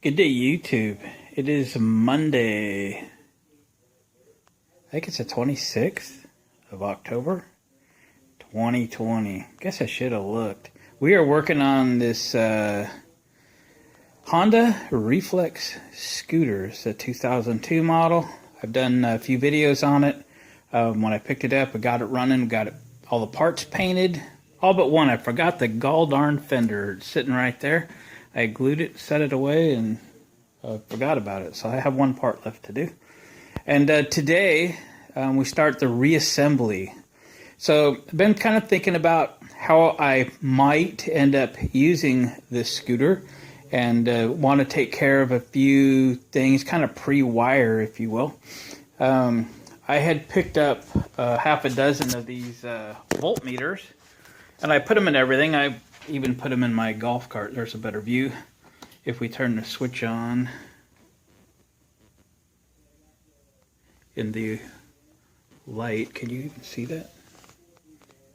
Good day, YouTube. It is Monday. I think it's the 26th of October, 2020. Guess I should have looked. We are working on this Honda Reflex Scooter. It's a 2002 model. I've done a few videos on it. When I picked it up, I got it running, got all the parts painted. All but one. I forgot the gall darn fender. It's sitting right there. I glued it, set it away, and forgot about it. So I have one part left to do. And today we start the reassembly. So I've been kind of thinking about how I might end up using this scooter, and want to take care of a few things, kind of pre-wire, if you will. I had picked up half a dozen of these voltmeters, and I put them in everything. I even put them in my golf cart. There's a better view. If we turn the switch on in the light, can you even see that?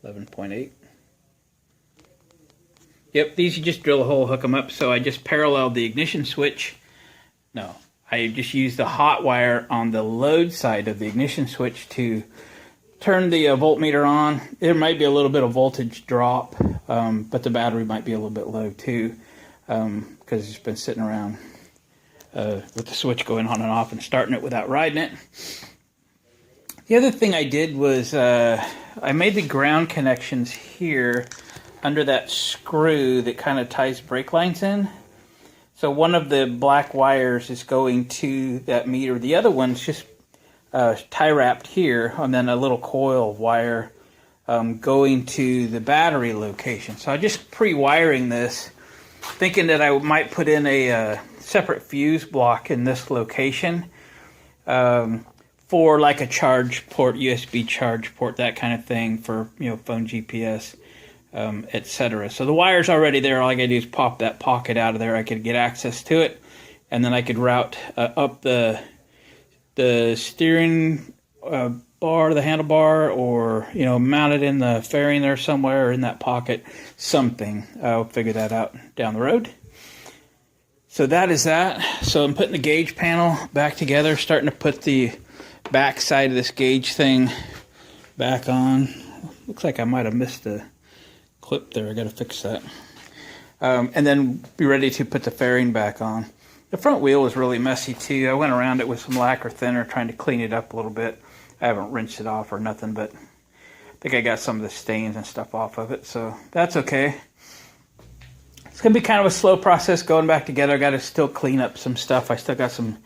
11.8. Yep, these you just drill a hole, hook them up. So I just paralleled the ignition switch. No, I just used the hot wire on the load side of the ignition switch to turn the voltmeter on. There might be a little bit of voltage drop, but the battery might be a little bit low too, because it's been sitting around with the switch going on and off and starting it without riding it. The other thing I did was I made the ground connections here under that screw that kind of ties brake lines in. So one of the black wires is going to that meter. The other one's just tie wrapped here, and then a little coil of wire going to the battery location. So I'm just pre-wiring this, thinking that I might put in a separate fuse block in this location for like a charge port, USB charge port, that kind of thing for, you know, phone GPS, etc. So the wire's already there. All I gotta do is pop that pocket out of there. I could get access to it, and then I could route up the steering bar, the handlebar, or, you know, mount it in the fairing there somewhere, or in that pocket, something. I'll figure that out down the road. So that is that. So I'm putting the gauge panel back together, starting to put the back side of this gauge thing back on. Looks like I might have missed the clip there. I got to fix that. And then be ready to put the fairing back on. The front wheel was really messy too. I went around it with some lacquer thinner trying to clean it up a little bit. I haven't rinsed it off or nothing, but I think I got some of the stains and stuff off of it, so that's okay. It's going to be kind of a slow process going back together. I got to still clean up some stuff. I still got some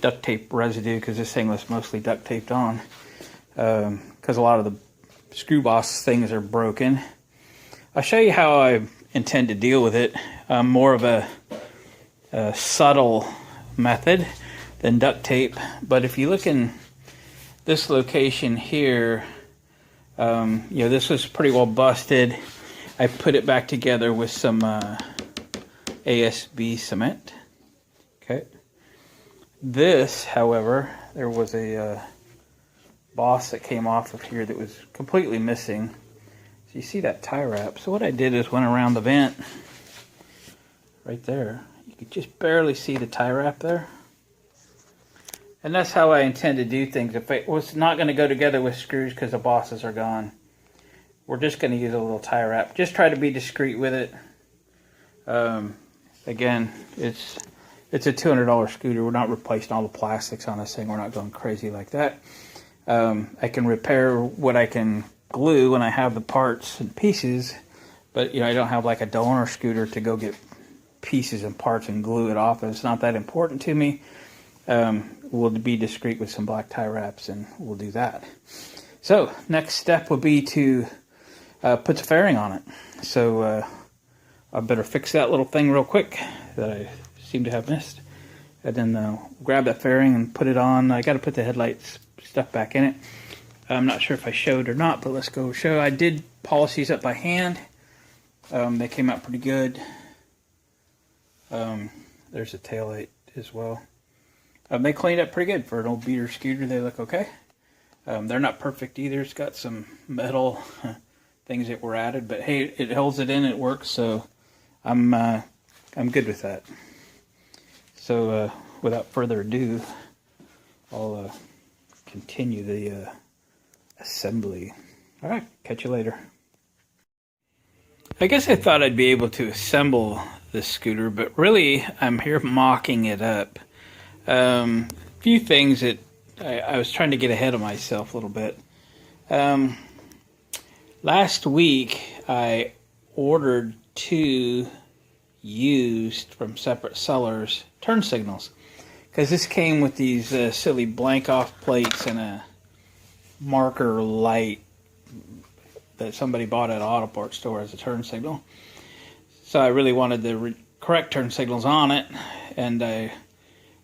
duct tape residue because this thing was mostly duct taped on, because a lot of the screw boss things are broken. I'll show you how I intend to deal with it. More of a subtle method than duct tape, but if you look in this location here, you know, this was pretty well busted. I put it back together with some ASB cement. Okay. This, however, there was a boss that came off of here that was completely missing. So you see that tie wrap. So what I did is went around the vent right there. You could just barely see the tie wrap there. And that's how I intend to do things. If it was not going to go together with screws because the bosses are gone, we're just going to use a little tie wrap. Just try to be discreet with it. Again, it's a $200 scooter. We're not replacing all the plastics on this thing. We're not going crazy like that. I can repair what I can glue when I have the parts and pieces, but, you know, I don't have like a donor scooter to go get pieces and parts and glue it off. It's not that important to me. We'll be discreet with some black tie wraps, and we'll do that. So next step would be to put the fairing on it. So I better fix that little thing real quick that I seem to have missed, and then grab that fairing and put it on. I got to put the headlights stuff back in it. I'm not sure if I showed or not, but let's go show. I did polish these up by hand. They came out pretty good. There's a taillight as well. They cleaned up pretty good for an old beater scooter. They look okay. They're not perfect either. It's got some metal things that were added, but hey, it holds it in. It works, so I'm good with that. So without further ado, I'll continue the assembly. All right, catch you later. I guess I thought I'd be able to assemble this scooter, but really I'm here mocking it up. A few things that I was trying to get ahead of myself a little bit. Last week I ordered 2 used from separate sellers turn signals, because this came with these silly blank off plates and a marker light that somebody bought at an auto parts store as a turn signal. So I really wanted the correct turn signals on it, and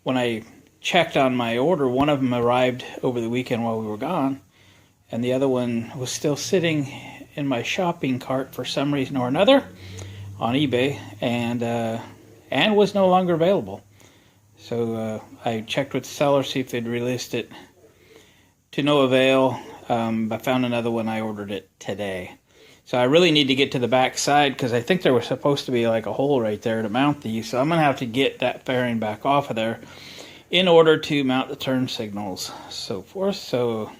when I checked on my order, one of them arrived over the weekend while we were gone, and the other one was still sitting in my shopping cart for some reason or another on eBay, and was no longer available. So I checked with the seller, see if they'd relist it. To no avail. I found another one. I ordered it today. So I really need to get to the back side, because I think there was supposed to be like a hole right there to mount these. So I'm going to have to get that fairing back off of there in order to mount the turn signals, so forth. So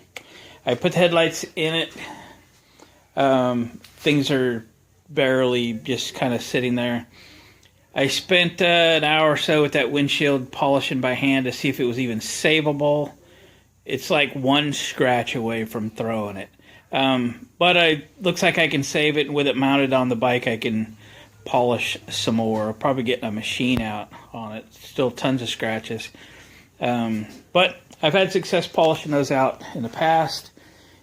I put the headlights in it. Things are barely just kind of sitting there. I spent an hour or so with that windshield polishing by hand to see if it was even savable. It's like one scratch away from throwing it. But it looks like I can save it, and with it mounted on the bike I can polish some more. Probably getting a machine out on it. Still tons of scratches. But I've had success polishing those out in the past.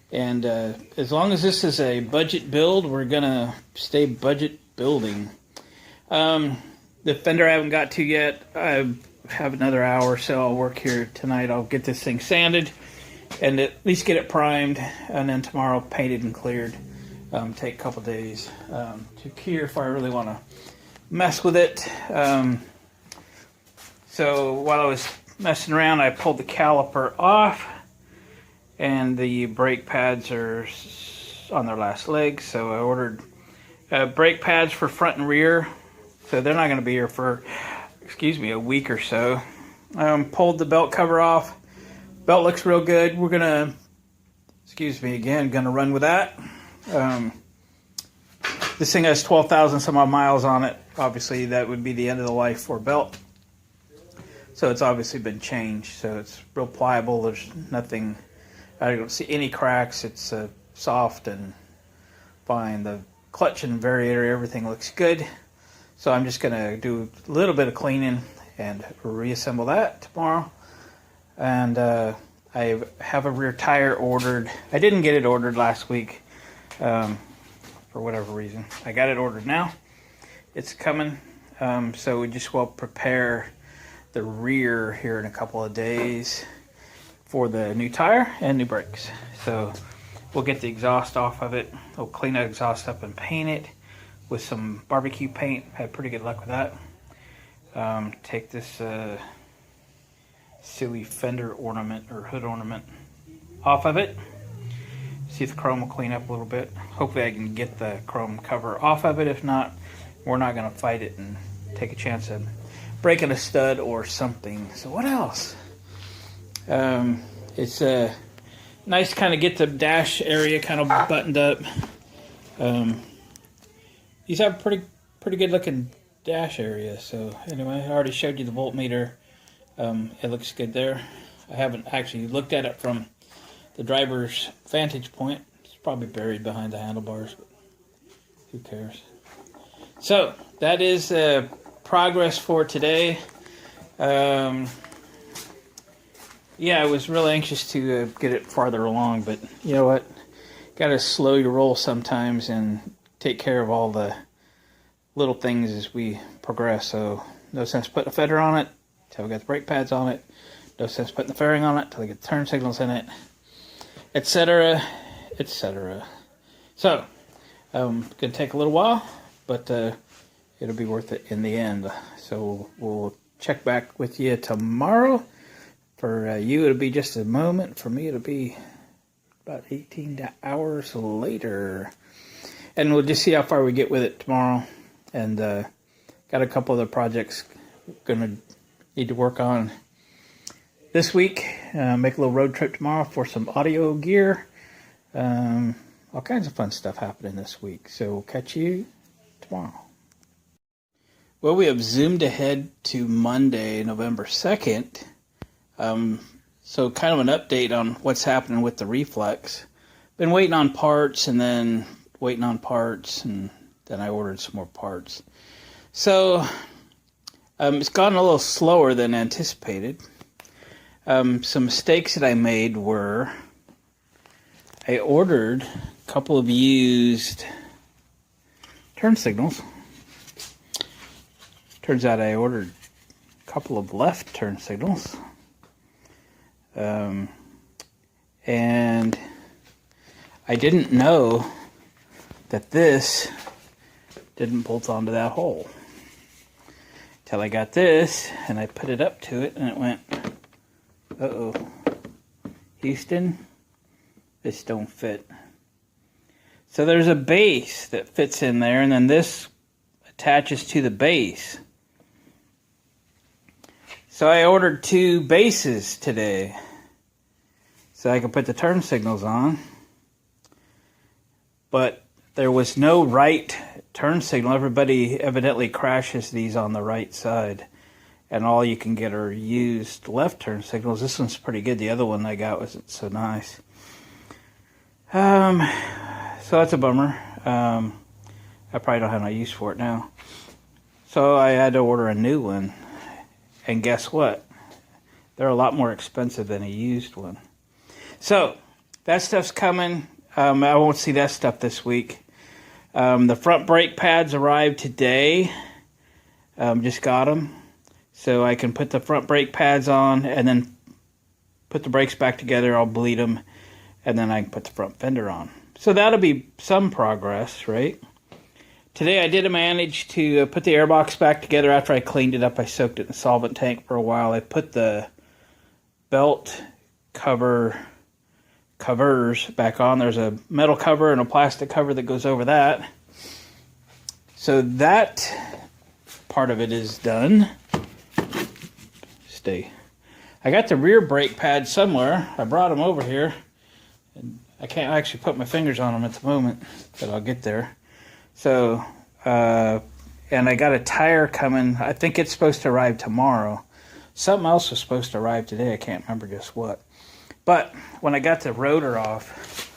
And as long as this is a budget build, we're going to stay budget building. The fender I haven't got to yet. I have another hour or so. I'll work here tonight. I'll get this thing sanded and at least get it primed. And then tomorrow painted and cleared. Take a couple days to cure if I really want to mess with it. So while I was messing around, I pulled the caliper off. And the brake pads are on their last leg, so I ordered brake pads for front and rear. So they're not going to be here for, a week or so. Pulled the belt cover off. Belt looks real good. We're going to, going to run with that. This thing has 12,000 some odd miles on it. Obviously, that would be the end of the life for a belt. So it's obviously been changed. So it's real pliable. There's nothing... I don't see any cracks. It's soft and fine. The clutch and variator, everything looks good. So I'm just going to do a little bit of cleaning and reassemble that tomorrow. And I have a rear tire ordered. I didn't get it ordered last week for whatever reason. I got it ordered now. It's coming. So we just will prepare the rear here in a couple of days for the new tire and new brakes. So we'll get the exhaust off of it. We'll clean the exhaust up and paint it with some barbecue paint. Had pretty good luck with that. Take this silly fender ornament or hood ornament off of it. See if the chrome will clean up a little bit. Hopefully I can get the chrome cover off of it. If not, we're not going to fight it and take a chance of breaking a stud or something. So what else? It's nice to kind of get the dash area kind of buttoned up. These have pretty good looking dash area. So anyway, I already showed you the voltmeter. It looks good there. I haven't actually looked at it from the driver's vantage point. It's probably buried behind the handlebars, but who cares? So that is progress for today. Yeah, I was real anxious to get it farther along, but you know what? Got to slow your roll sometimes and take care of all the little things as we progress. So no sense putting a fender on it until we got the brake pads on it. No sense putting the fairing on it until we get the turn signals in it, etc., etc. So going to take a little while, but it'll be worth it in the end. So we'll check back with you tomorrow. For you, it'll be just a moment. For me, it'll be about 18 hours later. And we'll just see how far we get with it tomorrow. And got a couple other projects going to need to work on this week. Make a little road trip tomorrow for some audio gear. All kinds of fun stuff happening this week. So we'll catch you tomorrow. Well, we have zoomed ahead to Monday, November 2nd. So kind of an update on what's happening with the Reflex. Been waiting on parts and then waiting on parts, and then I ordered some more parts. So it's gone a little slower than anticipated. Some mistakes that I made were I ordered a couple of used turn signals. Turns out I ordered a couple of left turn signals. And I didn't know that this didn't bolt onto that hole. Till I got this and I put it up to it and it went, uh-oh, Houston, this don't fit. So there's a base that fits in there, and then this attaches to the base. So I ordered 2 bases today so I could put the turn signals on. But there was no right turn signal. Everybody evidently crashes these on the right side, and all you can get are used left turn signals. This one's pretty good. The other one I got wasn't so nice. So that's a bummer. I probably don't have no use for it now. So I had to order a new one. And guess what? They're a lot more expensive than a used one. So that stuff's coming. I won't see that stuff this week. The front brake pads arrived today. Just got them. So I can put the front brake pads on and then put the brakes back together. I'll bleed them. And then I can put the front fender on. So that'll be some progress, right? Today I did manage to put the airbox back together after I cleaned it up. I soaked it in a solvent tank for a while. I put the belt covers back on. There's a metal cover and a plastic cover that goes over that. So that part of it is done. Stay. I got the rear brake pads somewhere. I brought them over here. And I can't actually put my fingers on them at the moment, but I'll get there. So, and I got a tire coming. I think it's supposed to arrive tomorrow. Something else was supposed to arrive today. I can't remember just what. But when I got the rotor off,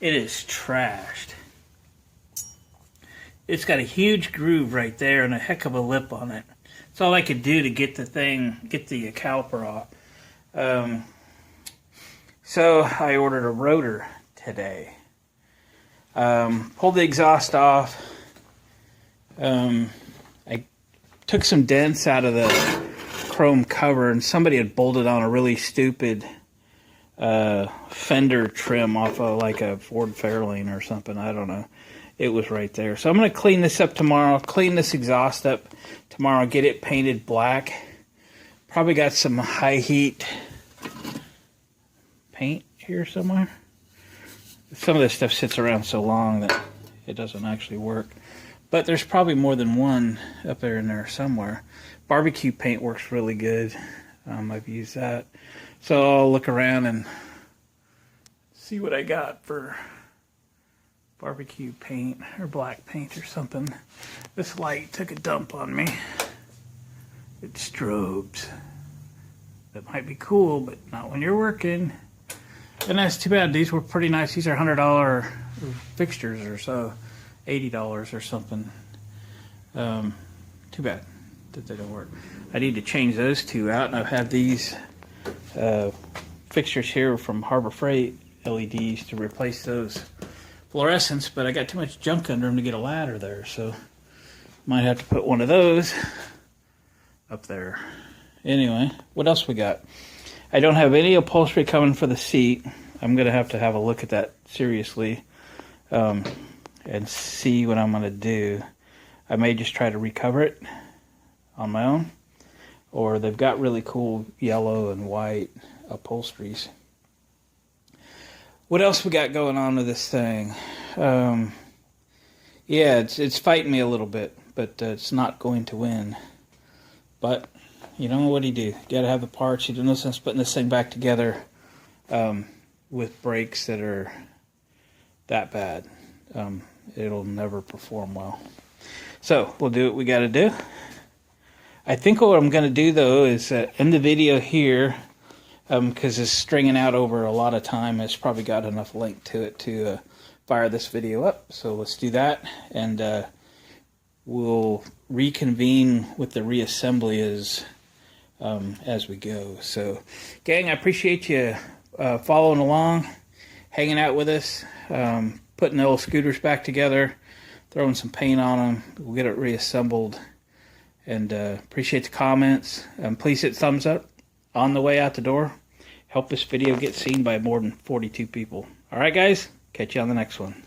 it is trashed. It's got a huge groove right there and a heck of a lip on it. That's all I could do to get the caliper off. So I ordered a rotor today. Pulled the exhaust off. I took some dents out of the chrome cover, and somebody had bolted on a really stupid fender trim off of like a Ford Fairlane or something. I don't know. It was right there. So I'm going to clean this up tomorrow. Clean this exhaust up tomorrow. Get it painted black. Probably got some high heat paint here somewhere. Some of this stuff sits around so long that it doesn't actually work. But there's probably more than one up there in there somewhere. Barbecue paint works really good. I've used that. So I'll look around and see what I got for barbecue paint or black paint or something. This light took a dump on me. It strobes. That might be cool, but not when you're working. And that's too bad. These were pretty nice. These are $100 fixtures or so. $80 or something. Too bad that they don't work. I need to change those 2 out. And I've had these fixtures here from Harbor Freight LEDs to replace those fluorescents. But I got too much junk under them to get a ladder there. So might have to put one of those up there. Anyway, what else we got? I don't have any upholstery coming for the seat. I'm going to have a look at that seriously and see what I'm going to do. I may just try to recover it on my own, or they've got really cool yellow and white upholsteries. What else we got going on with this thing? Yeah, it's fighting me a little bit, but it's not going to win. But You don't know what you do. You got to have the parts. You do no sense putting this thing back together with brakes that are that bad. It'll never perform well. So we'll do what we got to do. I think what I'm going to do though is end the video here, because it's stringing out over a lot of time. It's probably got enough length to it to fire this video up. So let's do that, and we'll reconvene with the reassembly as we go. So, gang, I appreciate you following along, hanging out with us, putting the old scooters back together, throwing some paint on them. We'll get it reassembled, and appreciate the comments. Please hit thumbs up on the way out the door. Help this video get seen by more than 42 people. All right, guys, catch you on the next one.